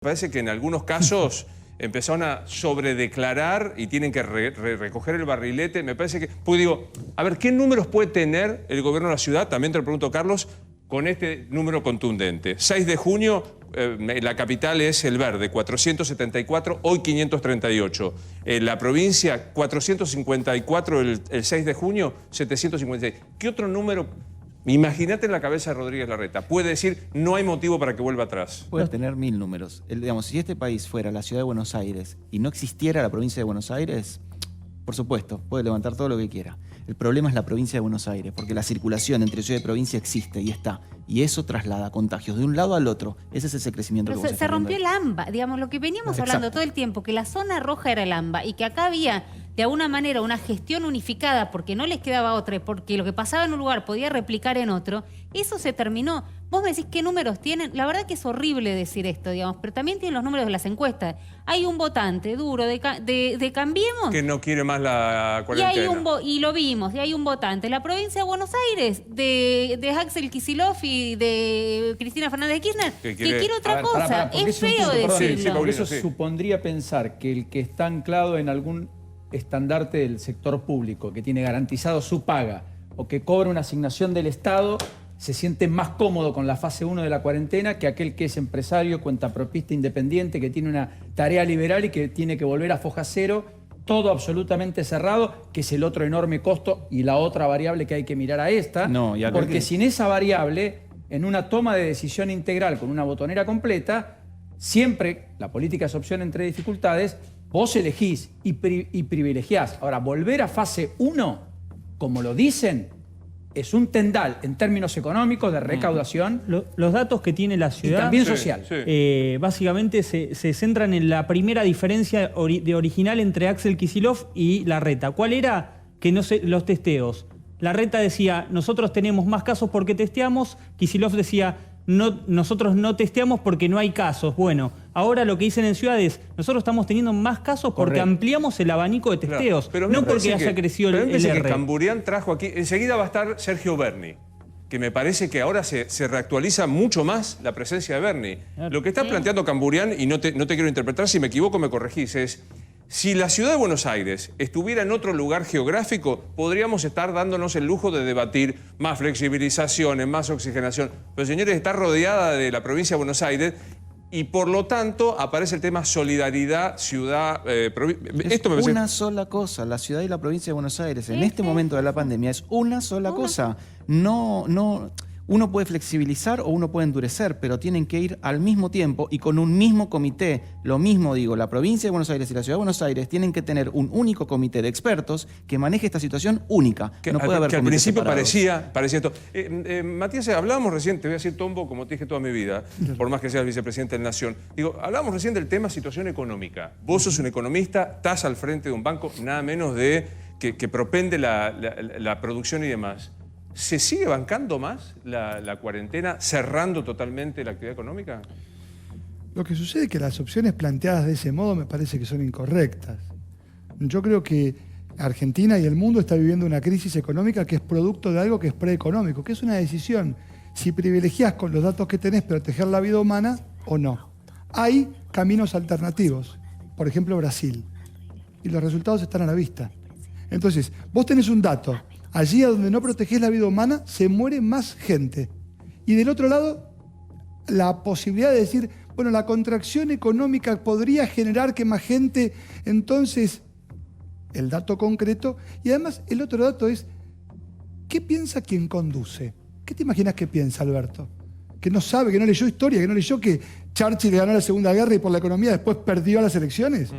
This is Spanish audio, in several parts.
Parece que en algunos casos empezaron a sobredeclarar y tienen que recoger el barrilete. Me parece que... Pues digo, a ver, ¿qué números puede tener el gobierno de la ciudad? También te lo pregunto, Carlos, con este número contundente. 6 de junio, la capital es El Verde, 474, hoy 538. La provincia, 454 el 6 de junio, 756. ¿Qué otro número? Imagínate en la cabeza de Rodríguez Larreta. Puede decir, no hay motivo para que vuelva atrás. Puede tener 1000 números. Digamos, si este país fuera la ciudad de Buenos Aires y no existiera la provincia de Buenos Aires, por supuesto, puede levantar todo lo que quiera. El problema es la provincia de Buenos Aires, porque la circulación entre ciudad y provincia existe y está. Y eso traslada contagios de un lado al otro. Ese es ese crecimiento que se rompió el AMBA, digamos, lo que veníamos hablando todo el tiempo, que la zona roja era el AMBA y que acá había de alguna manera una gestión unificada porque no les quedaba otra, porque lo que pasaba en un lugar podía replicar en otro, eso se terminó. Vos me decís qué números tienen, la verdad que es horrible decir esto, digamos, pero también tienen los números de las encuestas. Hay un votante duro de Cambiemos que no quiere más la cuarentena. Y lo vimos, y hay un votante de la provincia de Buenos Aires, de Axel Kicillof y de Cristina Fernández de Kirchner, que quiere otra cosa. Es feo decirlo. Eso supondría pensar que el que está anclado en algún estandarte del sector público, que tiene garantizado su paga o que cobra una asignación del Estado, se siente más cómodo con la fase 1 de la cuarentena que aquel que es empresario, cuentapropista, independiente, que tiene una tarea liberal y que tiene que volver a foja cero, todo absolutamente cerrado, que es el otro enorme costo y la otra variable que hay que mirar a esta, porque sin esa variable, en una toma de decisión integral con una botonera completa, siempre la política es opción entre dificultades. Vos elegís y privilegiás. Ahora, volver a fase 1, como lo dicen, es un tendal en términos económicos de recaudación. Los datos que tiene la ciudad... Y también social. Básicamente se centran en la primera diferencia original entre Axel Kicillof y Larreta. ¿Cuál era? Que no sé, los testeos. Larreta decía, nosotros tenemos más casos porque testeamos. Kicillof decía, no, nosotros no testeamos porque no hay casos. Bueno, ahora lo que dicen en ciudades, nosotros estamos teniendo más casos porque ampliamos el abanico de testeos, pero no porque haya crecido el R. Que Camburián trajo aquí, enseguida va a estar Sergio Berni, que me parece que ahora se reactualiza mucho más la presencia de Berni. Lo que está planteando Camburián, y no te quiero interpretar, si me equivoco me corregís, es... Si la ciudad de Buenos Aires estuviera en otro lugar geográfico, podríamos estar dándonos el lujo de debatir más flexibilizaciones, más oxigenación. Pero, señores, está rodeada de la provincia de Buenos Aires y, por lo tanto, aparece el tema solidaridad, ciudad... Esto me parece... una sola cosa, la ciudad y la provincia de Buenos Aires, en este momento de la pandemia, es una sola cosa. Uno puede flexibilizar o uno puede endurecer, pero tienen que ir al mismo tiempo y con un mismo comité. Lo mismo digo, la provincia de Buenos Aires y la ciudad de Buenos Aires tienen que tener un único comité de expertos que maneje esta situación única. No puede haber que al principio separados. parecía esto. Matías, hablábamos recién, te voy a decir Tombo, como te dije toda mi vida, por más que seas vicepresidente de la Nación. Digo, hablábamos recién del tema situación económica. Vos sos un economista, estás al frente de un banco, nada menos de que propende la producción y demás. ¿Se sigue bancando más la cuarentena, cerrando totalmente la actividad económica? Lo que sucede es que las opciones planteadas de ese modo me parece que son incorrectas. Yo creo que Argentina y el mundo está viviendo una crisis económica que es producto de algo que es preeconómico, que es una decisión. Si privilegiás con los datos que tenés proteger la vida humana o no. Hay caminos alternativos, por ejemplo Brasil, y los resultados están a la vista. Entonces, vos tenés un dato. Allí a donde no protegés la vida humana, se muere más gente. Y del otro lado, la posibilidad de decir, bueno, la contracción económica podría generar que más gente, entonces, el dato concreto. Y además, el otro dato es, ¿qué piensa quien conduce? ¿Qué te imaginas que piensa, Alberto? Que no sabe, que no leyó historia, que no leyó que Churchill ganó la Segunda Guerra y por la economía después perdió las elecciones.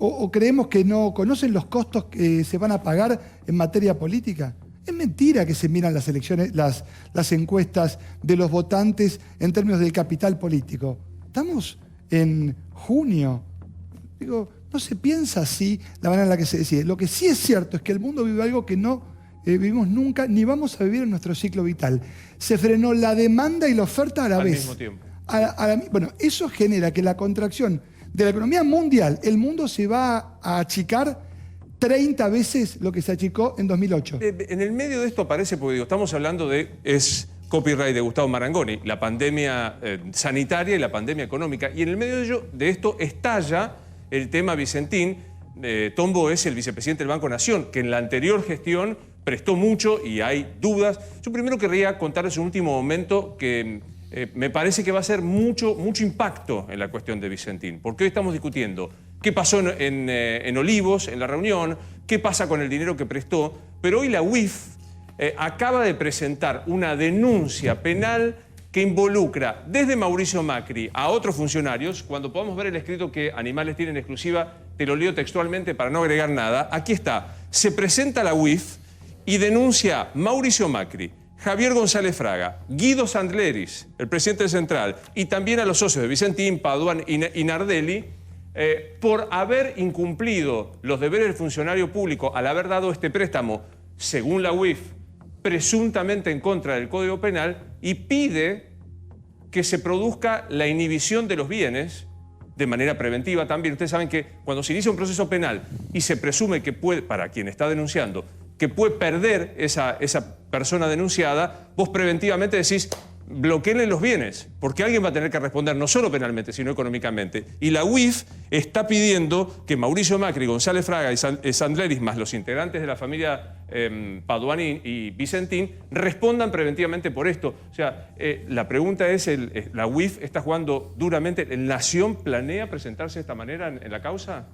¿O creemos que no conocen los costos que se van a pagar en materia política? Es mentira que se miran las elecciones, las encuestas de los votantes en términos del capital político. Estamos en junio. Digo, no se piensa así la manera en la que se decide. Lo que sí es cierto es que el mundo vive algo que no vivimos nunca ni vamos a vivir en nuestro ciclo vital. Se frenó la demanda y la oferta a la vez. Al mismo tiempo. Bueno, eso genera que la contracción de la economía mundial, el mundo se va a achicar 30 veces lo que se achicó en 2008. En el medio de esto aparece, porque digo, estamos hablando de... copyright de Gustavo Marangoni, la pandemia sanitaria y la pandemia económica. Y en el medio de esto estalla el tema Vicentín. Tombo es el vicepresidente del Banco Nación, que en la anterior gestión prestó mucho y hay dudas. Yo primero querría contarles un último momento que me parece que va a ser mucho impacto en la cuestión de Vicentín, porque hoy estamos discutiendo qué pasó en Olivos, en la reunión, qué pasa con el dinero que prestó, pero hoy la UIF acaba de presentar una denuncia penal que involucra desde Mauricio Macri a otros funcionarios. Cuando podamos ver el escrito que Animales tiene en exclusiva, te lo leo textualmente para no agregar nada. Aquí está. Se presenta la UIF y denuncia Mauricio Macri, Javier González Fraga, Guido Sandleris, el presidente del Central, y también a los socios de Vicentín, Paduan y Nardelli, por haber incumplido los deberes del funcionario público al haber dado este préstamo, según la UIF, presuntamente en contra del Código Penal, y pide que se produzca la inhibición de los bienes de manera preventiva también. Ustedes saben que cuando se inicia un proceso penal y se presume que puede, para quien está denunciando, que puede perder esa persona denunciada, vos preventivamente decís, bloqueenle los bienes, porque alguien va a tener que responder no solo penalmente, sino económicamente. Y la UIF está pidiendo que Mauricio Macri, González Fraga y Sandleris, más los integrantes de la familia Paduan y Vicentín, respondan preventivamente por esto. O sea, la pregunta es, ¿la UIF está jugando duramente? ¿El Nación planea presentarse de esta manera en la causa?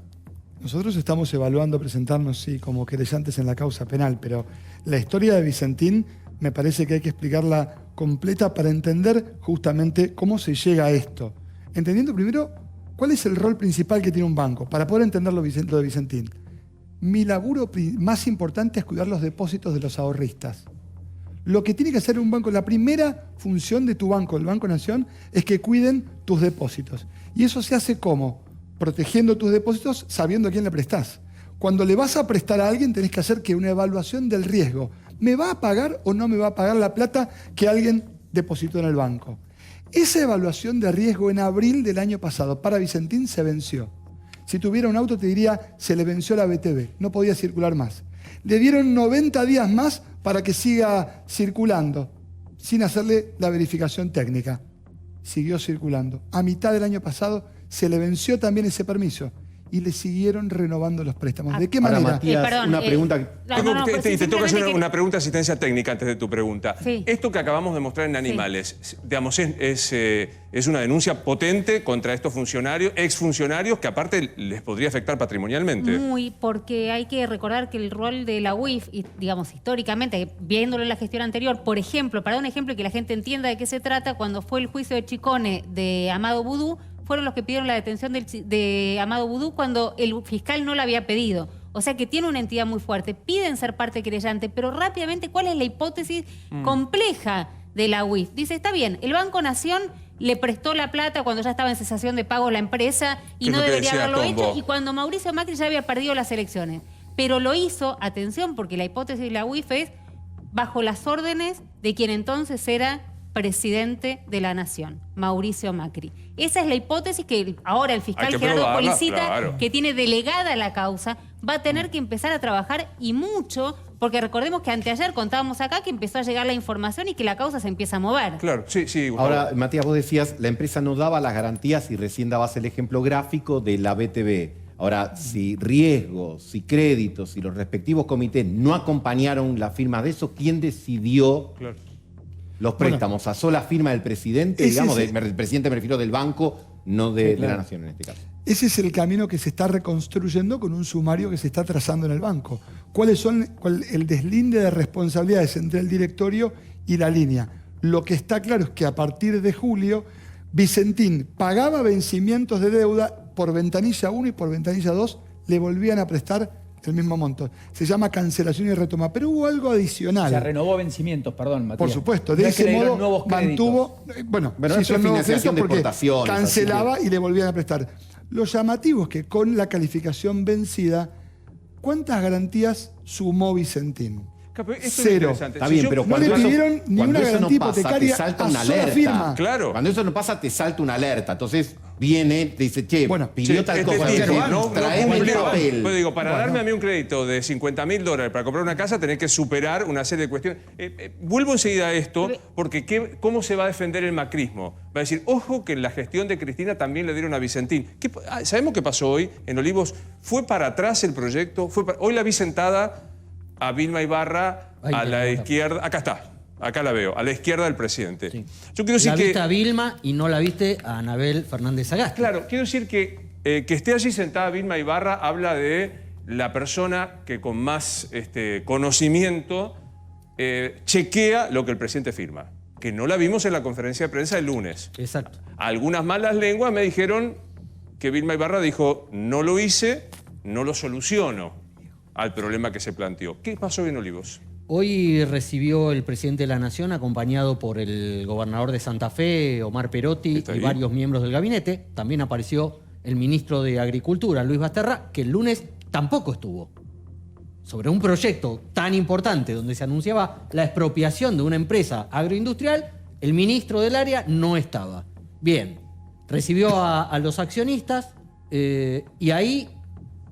Nosotros estamos evaluando presentarnos, sí, como querellantes en la causa penal, pero la historia de Vicentín me parece que hay que explicarla completa para entender justamente cómo se llega a esto. Entendiendo primero cuál es el rol principal que tiene un banco, para poder entender lo de Vicentín. Mi laburo más importante es cuidar los depósitos de los ahorristas. Lo que tiene que hacer un banco, la primera función de tu banco, el Banco Nación, es que cuiden tus depósitos. Y eso se hace ¿cómo? Protegiendo tus depósitos sabiendo a quién le prestás. Cuando le vas a prestar a alguien tenés que hacer que una evaluación del riesgo. ¿Me va a pagar o no me va a pagar la plata que alguien depositó en el banco? Esa evaluación de riesgo en abril del año pasado para Vicentín se venció. Si tuviera un auto te diría, se le venció la BTV, no podía circular más. Le dieron 90 días más para que siga circulando, sin hacerle la verificación técnica. Siguió circulando. A mitad del año pasado se le venció también ese permiso y le siguieron renovando los préstamos. ¿De qué manera? Matías, perdón, una pregunta. Te toca hacer una pregunta de asistencia técnica antes de tu pregunta. Sí. Esto que acabamos de mostrar en Animales, digamos, es una denuncia potente contra estos funcionarios, exfuncionarios, que aparte les podría afectar patrimonialmente. Muy, porque hay que recordar que el rol de la UIF, y, digamos, históricamente, viéndolo en la gestión anterior, por ejemplo, para dar un ejemplo y que la gente entienda de qué se trata, cuando fue el juicio de Chicone de Amado Boudou, fueron los que pidieron la detención de Amado Boudou cuando el fiscal no la había pedido. O sea que tiene una entidad muy fuerte. Piden ser parte querellante, pero rápidamente, ¿cuál es la hipótesis compleja de la UIF? Dice, está bien, el Banco Nación le prestó la plata cuando ya estaba en cesación de pago la empresa y no debería haberlo hecho, y cuando Mauricio Macri ya había perdido las elecciones. Pero lo hizo, atención, porque la hipótesis de la UIF es bajo las órdenes de quien entonces era presidente de la Nación, Mauricio Macri. Esa es la hipótesis que ahora el fiscal Gerardo Policita, claro, que tiene delegada la causa, va a tener que empezar a trabajar, y mucho, porque recordemos que anteayer contábamos acá que empezó a llegar la información y que la causa se empieza a mover. Claro, sí. Gustavo. Ahora, Matías, vos decías, la empresa no daba las garantías y recién dabas el ejemplo gráfico de la BTV. Ahora, si riesgos, si créditos, si los respectivos comités no acompañaron la firma de eso, ¿quién decidió los préstamos? ¿A sola firma del presidente? Digamos, del presidente me refiero del banco, no de la Nación en este caso. Ese es el camino que se está reconstruyendo con un sumario que se está trazando en el banco. ¿Cuál el deslinde de responsabilidades entre el directorio y la línea? Lo que está claro es que a partir de julio, Vicentín pagaba vencimientos de deuda por ventanilla 1 y por ventanilla 2, le volvían a prestar el mismo monto. Se llama cancelación y retoma. Pero hubo algo adicional. Se renovó vencimientos, perdón, Matías. Por supuesto. De ese modo mantuvo... Bueno, sí, son financiación de exportaciones. Cancelaba y le volvían a prestar. Lo llamativo es que con la calificación vencida, ¿cuántas garantías sumó Vicentín? Cero. Está bien, pero no le pidieron ni una garantía hipotecaria te salta una a sola alerta. firma. Claro. Cuando eso no pasa, te salta una alerta. Entonces, viene, te dice, che, Bueno, pidió tal cosa. Traeme el papel. Pues digo, para darme a mí un crédito de $50.000 para comprar una casa, tenés que superar una serie de cuestiones. Vuelvo enseguida a esto, porque ¿cómo se va a defender el macrismo? Va a decir, ojo que en la gestión de Cristina también le dieron a Vicentín. ¿Sabemos qué pasó hoy en Olivos? Fue para atrás el proyecto. Hoy la vi sentada a Vilma Ibarra a la izquierda. Acá está. Acá la veo, a la izquierda del presidente. Sí. Yo quiero decir la viste a Vilma y no la viste a Anabel Fernández Sagasti. Claro, quiero decir que esté allí sentada Vilma Ibarra habla de la persona que con más conocimiento chequea lo que el presidente firma. Que no la vimos en la conferencia de prensa el lunes. Exacto. Algunas malas lenguas me dijeron que Vilma Ibarra dijo, no lo hice, no lo soluciono al problema que se planteó. ¿Qué pasó en Olivos? Hoy recibió el presidente de la Nación, acompañado por el gobernador de Santa Fe, Omar Perotti, y varios miembros del gabinete. También apareció el ministro de Agricultura, Luis Basterra, que el lunes tampoco estuvo. Sobre un proyecto tan importante donde se anunciaba la expropiación de una empresa agroindustrial, el ministro del área no estaba. Bien, recibió a los accionistas y ahí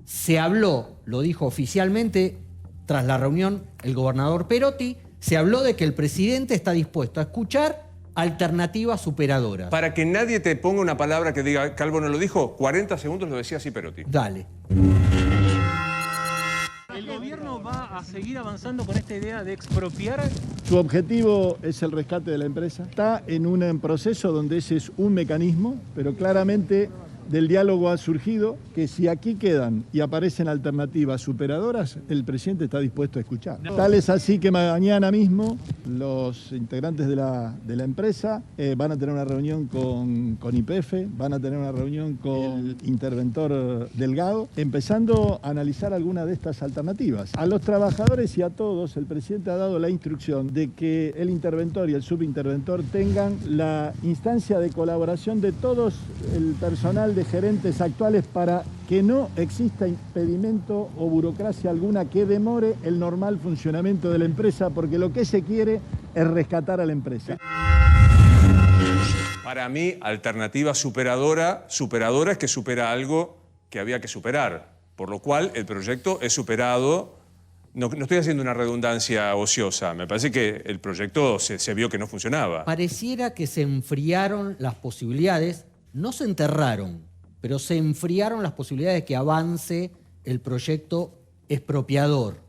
se habló, lo dijo oficialmente, tras la reunión, el gobernador Perotti, se habló de que el presidente está dispuesto a escuchar alternativas superadoras. Para que nadie te ponga una palabra que diga Calvo no lo dijo, 40 segundos lo decía así Perotti. Dale. ¿El gobierno va a seguir avanzando con esta idea de expropiar? Su objetivo es el rescate de la empresa. Está en un proceso donde ese es un mecanismo, pero claramente del diálogo ha surgido que si aquí quedan y aparecen alternativas superadoras, el presidente está dispuesto a escuchar. Tal es así que mañana mismo los integrantes de la empresa van a tener una reunión con YPF, van a tener una reunión con el interventor Delgado, empezando a analizar algunas de estas alternativas. A los trabajadores y a todos, el presidente ha dado la instrucción de que el interventor y el subinterventor tengan la instancia de colaboración de todos el personal de gerentes actuales para que no exista impedimento o burocracia alguna que demore el normal funcionamiento de la empresa, porque lo que se quiere es rescatar a la empresa. Para mí, alternativa superadora es que supera algo que había que superar, por lo cual el proyecto es superado. No estoy haciendo una redundancia ociosa, me parece que el proyecto se vio que no funcionaba. Pareciera que se enfriaron las posibilidades, no se enterraron, pero se enfriaron las posibilidades de que avance el proyecto expropiador.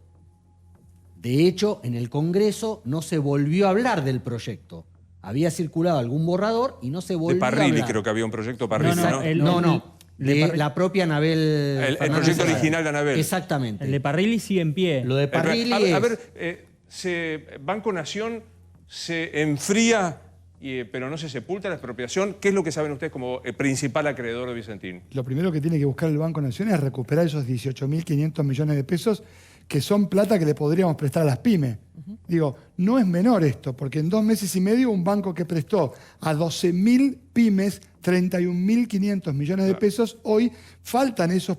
De hecho, en el Congreso no se volvió a hablar del proyecto. Había circulado algún borrador y no se volvió a hablar. De Parrilli creo que había un proyecto Parrilli, ¿no? De la propia Anabel el proyecto original de Anabel. Exactamente. El de Parrilli sigue en pie. Lo de Parrilli a ver, Banco Nación se enfría, pero no se sepulta la expropiación. ¿Qué es lo que saben ustedes como principal acreedor de Vicentín? Lo primero que tiene que buscar el Banco Nación es recuperar esos 18.500 millones de pesos que son plata que le podríamos prestar a las pymes. Digo, no es menor esto, porque en 2 meses y medio un banco que prestó a 12.000 pymes 31.500 millones de pesos, hoy faltan esa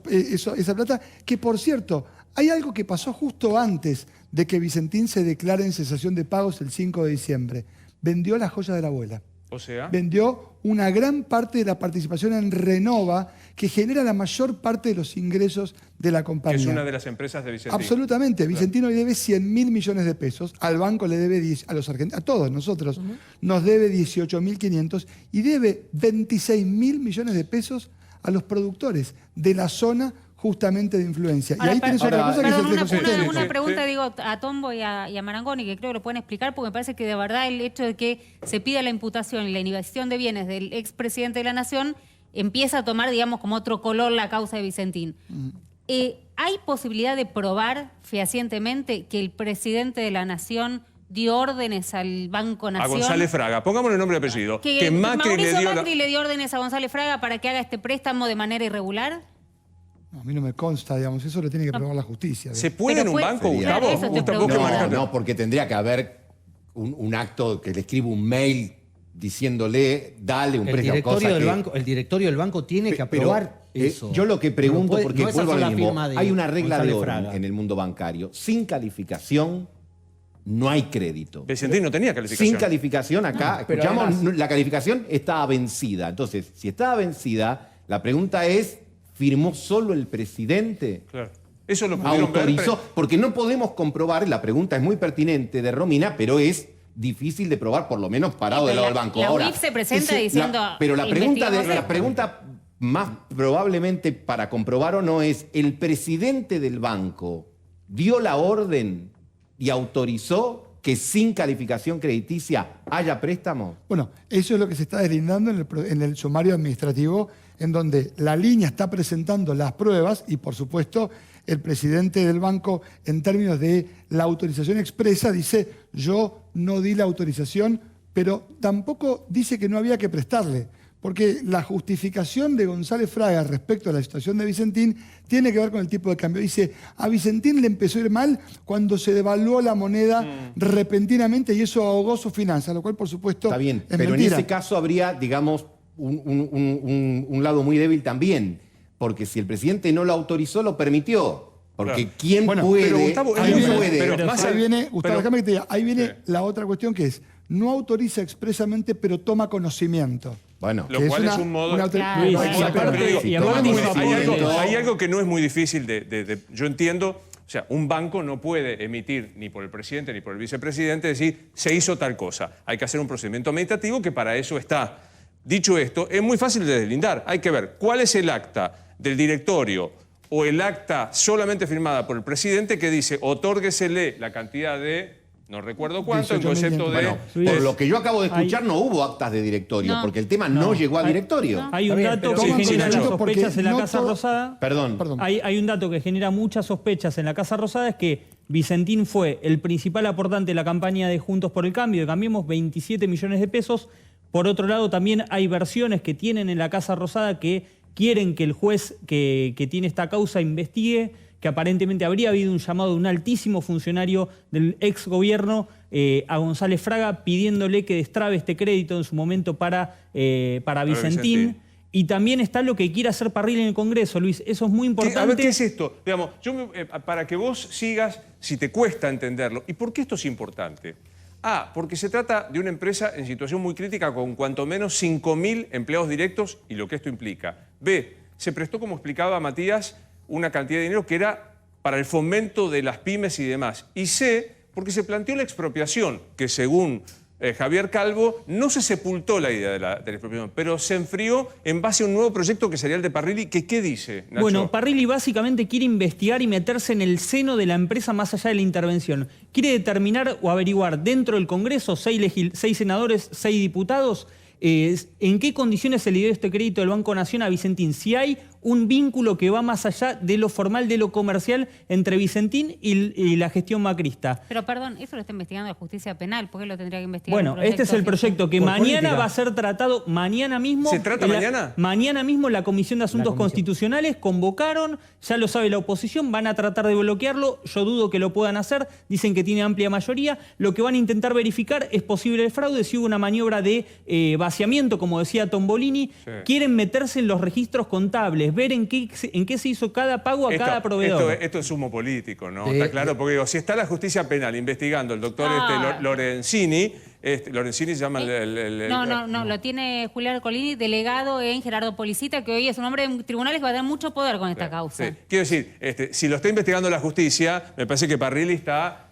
plata, que por cierto, hay algo que pasó justo antes de que Vicentín se declare en cesación de pagos el 5 de diciembre. Vendió la joya de la abuela. O sea, vendió una gran parte de la participación en Renova, que genera la mayor parte de los ingresos de la compañía. Que es una de las empresas de Vicentín. Absolutamente. Vicentín hoy debe 100.000 millones de pesos. Al banco le debe 10, a los argentinos, a todos nosotros, nos debe 18.500 y debe 26.000 millones de pesos a los productores de la zona justamente de influencia. Ahora, y ahí tenés otra cosa que es el una ecosistema. pregunta, digo, a Tombo y a Marangoni, que creo que lo pueden explicar, porque me parece que de verdad el hecho de que se pida la imputación y la inhibición de bienes del expresidente de la Nación empieza a tomar, digamos, como otro color la causa de Vicentín. ¿Hay posibilidad de probar fehacientemente que el presidente de la Nación dio órdenes al Banco Nación? A González Fraga, pongámosle el nombre y apellido. Que Mauricio Macri le dio órdenes a González Fraga para que haga este préstamo de manera irregular. No, a mí no me consta, digamos, eso lo tiene que probar la justicia. ¿Se puede en un banco, Gustavo? No, porque tendría que haber un acto que le escriba un mail diciéndole, dale un préstamo. El directorio del banco tiene que aprobar eso. Yo lo que pregunto, porque no vuelvo a lo mismo, hay una regla de oro Fraga en el mundo bancario. Sin calificación no hay crédito. Vicentín no tenía calificación. Sin calificación acá, pero escuchamos, además- la calificación estaba vencida. Entonces, si estaba vencida, la pregunta es, ¿firmó solo el presidente? Claro. Eso lo pudieron ver. ¿Autorizó? Porque no podemos comprobar, la pregunta es muy pertinente de Romina, pero es difícil de probar, por lo menos parado del lado del banco. La Ahora, UIF se presenta diciendo, pero la pregunta, investigamos la esto. pregunta más probablemente para comprobar o no es, ¿el presidente del banco dio la orden y autorizó que sin calificación crediticia haya préstamos? Bueno, eso es lo que se está deslindando en el sumario administrativo, en donde la línea está presentando las pruebas y, por supuesto, el presidente del banco, en términos de la autorización expresa, dice, yo no di la autorización, pero tampoco dice que no había que prestarle. Porque la justificación de González Fraga respecto a la situación de Vicentín tiene que ver con el tipo de cambio. Dice, a Vicentín le empezó a ir mal cuando se devaluó la moneda repentinamente y eso ahogó sus finanzas, lo cual, por supuesto, Está bien, es pero mentira. en ese caso habría, digamos, un lado muy débil también. Porque si el presidente no lo autorizó, lo permitió. Porque Claro. ¿quién Bueno, puede? pero Gustavo, ¿quién Ahí viene, puede? pero más ahí al- viene, Gustavo, pero- déjame que te diga, ahí viene Sí. la otra cuestión que es, no autoriza expresamente, pero toma conocimiento. Bueno, Lo Que cual es es una- un modo... una autor- Claro, Luis, bueno, y aparte- Pero digo, y no es aparte muy- hizo hay, aportes. hay algo que no es muy difícil yo entiendo, o sea, un banco no puede emitir ni por el presidente ni por el vicepresidente decir se hizo tal cosa. Hay que hacer un procedimiento administrativo que para eso está. Dicho esto, es muy fácil de deslindar. Hay que ver cuál es el acta del directorio o el acta solamente firmada por el presidente que dice otórguesele la cantidad de, no recuerdo cuánto, en 18.500. concepto de... bueno, por lo que yo acabo de escuchar, no hubo actas de directorio, No. porque el tema no llegó al Hay- directorio. Hay un Está bien, dato pero que toman genera conocimiento porque sospechas en la no Casa todo- Rosada. Perdón. Hay un dato que genera muchas sospechas en la Casa Rosada, es que Vicentín fue el principal aportante de la campaña de Juntos por el Cambio, de Cambiemos 27 millones de pesos. Por otro lado, también hay versiones que tienen en la Casa Rosada que quieren que el juez que tiene esta causa investigue, que aparentemente habría habido un llamado de un altísimo funcionario del ex gobierno a González Fraga pidiéndole que destrabe este crédito en su momento para Vicentín. Vicentín. Y también está lo que quiere hacer Parrilli en el Congreso, Luis. Eso es muy importante. A ver, ¿qué es esto? Digamos, para que vos sigas, si te cuesta entenderlo. ¿Y por qué esto es importante? A, porque se trata de una empresa en situación muy crítica con cuanto menos 5.000 empleados directos y lo que esto implica. B, se prestó, como explicaba Matías, una cantidad de dinero que era para el fomento de las pymes y demás. Y C, porque se planteó la expropiación, que según Javier Calvo, no se sepultó la idea de la expropiación, pero se enfrió en base a un nuevo proyecto que sería el de Parrilli, que ¿qué dice, Nacho? Bueno, Parrilli básicamente quiere investigar y meterse en el seno de la empresa más allá de la intervención. Quiere determinar o averiguar dentro del Congreso, 6 senadores, 6 diputados, en qué condiciones se le dio este crédito del Banco Nación a Vicentín. Si hay un vínculo que va más allá de lo formal, de lo comercial, entre Vicentín y la gestión macrista. Pero perdón, eso lo está investigando la justicia penal, ¿por qué lo tendría que investigar? Bueno, un este es el proyecto que Por mañana política. va a ser tratado, mañana mismo. ¿Se trata en mañana? Mañana mismo la Comisión de Asuntos comisión. Constitucionales convocaron, ya lo sabe la oposición, van a tratar de bloquearlo, yo dudo que lo puedan hacer, dicen que tiene amplia mayoría, lo que van a intentar verificar es posible el fraude, si hubo una maniobra de vaciamiento, como decía Tombolini, Sí. quieren meterse en los registros contables, ver en qué se hizo cada pago a cada proveedor. Esto es humo político, ¿no? Sí. Está claro, porque digo, si está la justicia penal investigando el doctor Lorenzini, Lorenzini se llama No, lo tiene Julián Colini, delegado en Gerardo Policita, que hoy es un hombre en tribunales que va a tener mucho poder con esta causa. Sí. Quiero decir, si lo está investigando la justicia, me parece que Parrilli está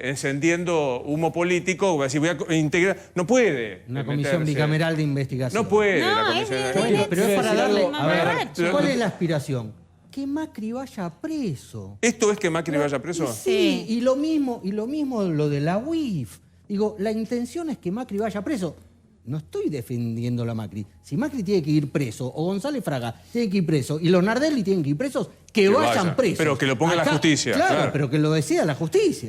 encendiendo humo político, va a decir, voy a integrar. No puede. Una comisión meterse. bicameral de investigación. No puede No, la es comisión. de- Bueno, pero es para decir darle... algo, A ver, mamarracho. ¿cuál es la aspiración? Que Macri vaya preso. ¿Esto es que Macri vaya preso? Sí, y lo mismo lo de la UIF. Digo, la intención es que Macri vaya preso. No estoy defendiendo a Macri. Si Macri tiene que ir preso, o González Fraga tiene que ir preso, y los Nardelli tienen que ir presos, que vayan presos. Pero que lo ponga la justicia, Claro, claro. pero que lo decida la justicia.